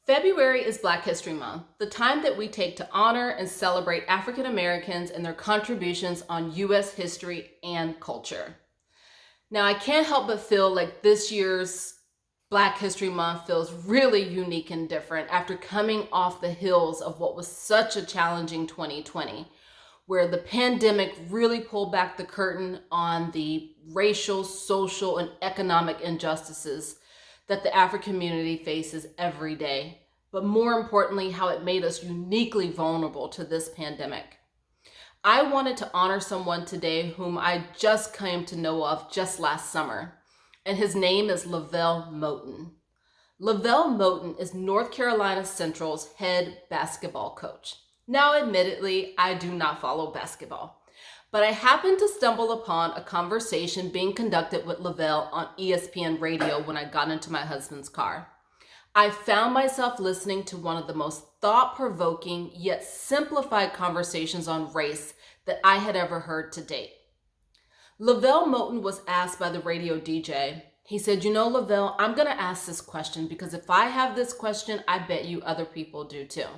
February is Black History Month, the time that we take to honor and celebrate African Americans and their contributions on U.S. history and culture. Now, I can't help but feel like this year's Black History Month feels really unique and different after coming off the heels of what was such a challenging 2020, where the pandemic really pulled back the curtain on the racial, social, and economic injustices that the African community faces every day, but more importantly, how it made us uniquely vulnerable to this pandemic. I wanted to honor someone today whom I just came to know of just last summer, and his name is Lavelle Moten. Lavelle Moten is North Carolina Central's head basketball coach. Now, admittedly, I do not follow basketball, but I happened to stumble upon a conversation being conducted with Lavelle on ESPN radio when I got into my husband's car. I found myself listening to one of the most thought-provoking yet simplified conversations on race that I had ever heard to date. Lavelle Moten was asked by the radio DJ. He said, Lavelle, I'm going to ask this question because if I have this question, I bet you other people do too.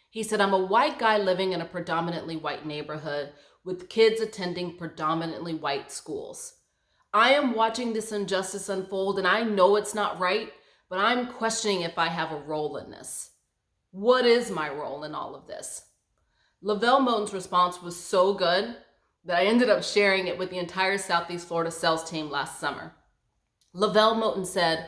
He said, I'm a white guy living in a predominantly white neighborhood with kids attending predominantly white schools. I am watching this injustice unfold and I know it's not right, but I'm questioning if I have a role in this. What is my role in all of this? Lavelle Moten's response was so good that I ended up sharing it with the entire Southeast Florida sales team last summer. Lavelle Moten said,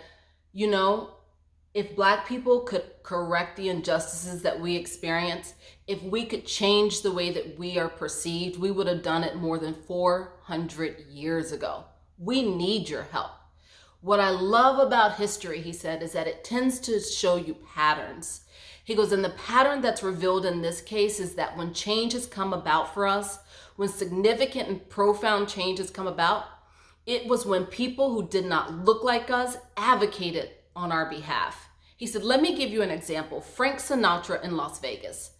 if Black people could correct the injustices that we experience, if we could change the way that we are perceived, we would have done it more than 400 years ago. We need your help. What I love about history, he said, is that it tends to show you patterns. He goes, and the pattern that's revealed in this case is that when change has come about for us, when significant and profound changes come about, it was when people who did not look like us advocated on our behalf. He said, let me give you an example. Frank Sinatra in Las Vegas.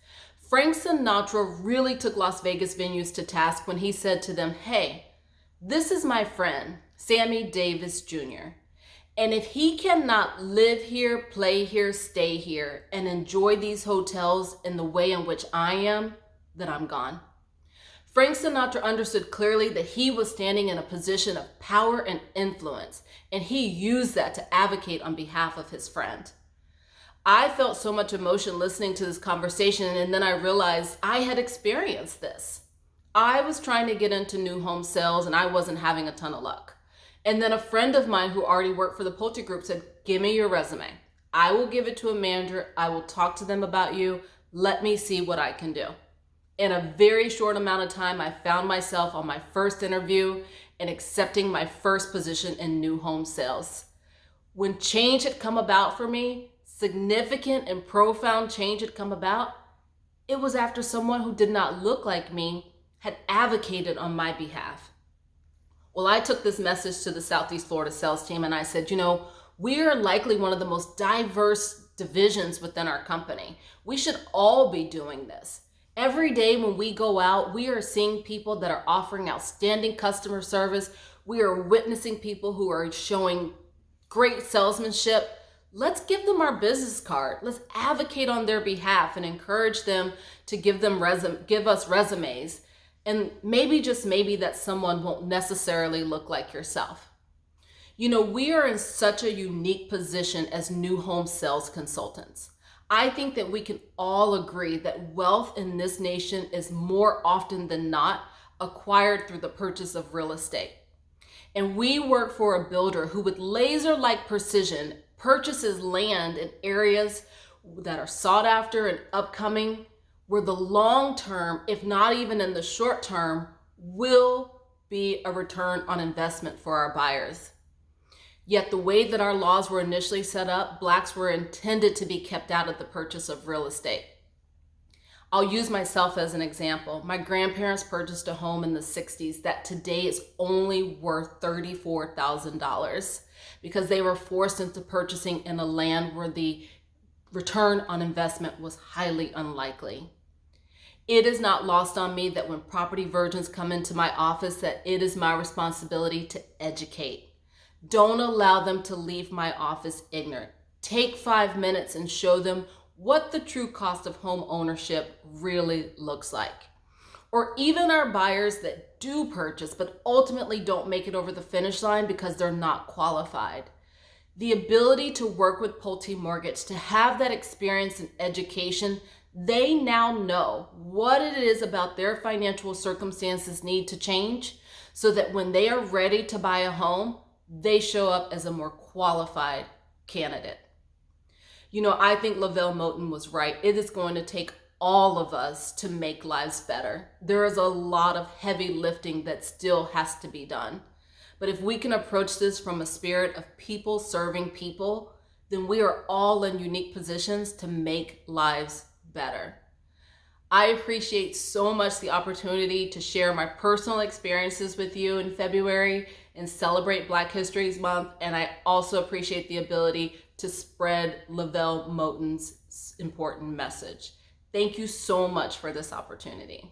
Frank Sinatra really took Las Vegas venues to task when he said to them, hey, this is my friend, Sammy Davis Jr. And if he cannot live here, play here, stay here, and enjoy these hotels in the way in which I am, then I'm gone. Frank Sinatra understood clearly that he was standing in a position of power and influence, and he used that to advocate on behalf of his friend. I felt so much emotion listening to this conversation, and then I realized I had experienced this. I was trying to get into new home sales, and I wasn't having a ton of luck. And then a friend of mine who already worked for the Pulte Group said, give me your resume. I will give it to a manager. I will talk to them about you. Let me see what I can do. In a very short amount of time, I found myself on my first interview and accepting my first position in new home sales. When change had come about for me, significant and profound change had come about, it was after someone who did not look like me had advocated on my behalf. Well, I took this message to the Southeast Florida sales team and I said, we are likely one of the most diverse divisions within our company. We should all be doing this. Every day when we go out, we are seeing people that are offering outstanding customer service. We are witnessing people who are showing great salesmanship. Let's give them our business card. Let's advocate on their behalf and encourage them to give us resumes. And maybe, just maybe, that someone won't necessarily look like yourself. We are in such a unique position as new home sales consultants. I think that we can all agree that wealth in this nation is more often than not acquired through the purchase of real estate. And we work for a builder who with laser-like precision purchases land in areas that are sought after and upcoming, where the long term, if not even in the short term, will be a return on investment for our buyers. Yet the way that our laws were initially set up, Blacks were intended to be kept out of the purchase of real estate. I'll use myself as an example. My grandparents purchased a home in the 60s that today is only worth $34,000 because they were forced into purchasing in a land where the return on investment was highly unlikely. It is not lost on me that when property virgins come into my office, that it is my responsibility to educate. Don't allow them to leave my office ignorant. Take 5 minutes and show them what the true cost of home ownership really looks like. Or even our buyers that do purchase but ultimately don't make it over the finish line because they're not qualified. The ability to work with Pulte Mortgage, to have that experience and education, they now know what it is about their financial circumstances need to change so that when they are ready to buy a home, they show up as a more qualified candidate. You know, I think Lavelle Moten was right. It is going to take all of us to make lives better. There is a lot of heavy lifting that still has to be done. But if we can approach this from a spirit of people serving people, then we are all in unique positions to make lives better. I appreciate so much the opportunity to share my personal experiences with you in February and celebrate Black History Month. And I also appreciate the ability to spread Lavelle Moten's important message. Thank you so much for this opportunity.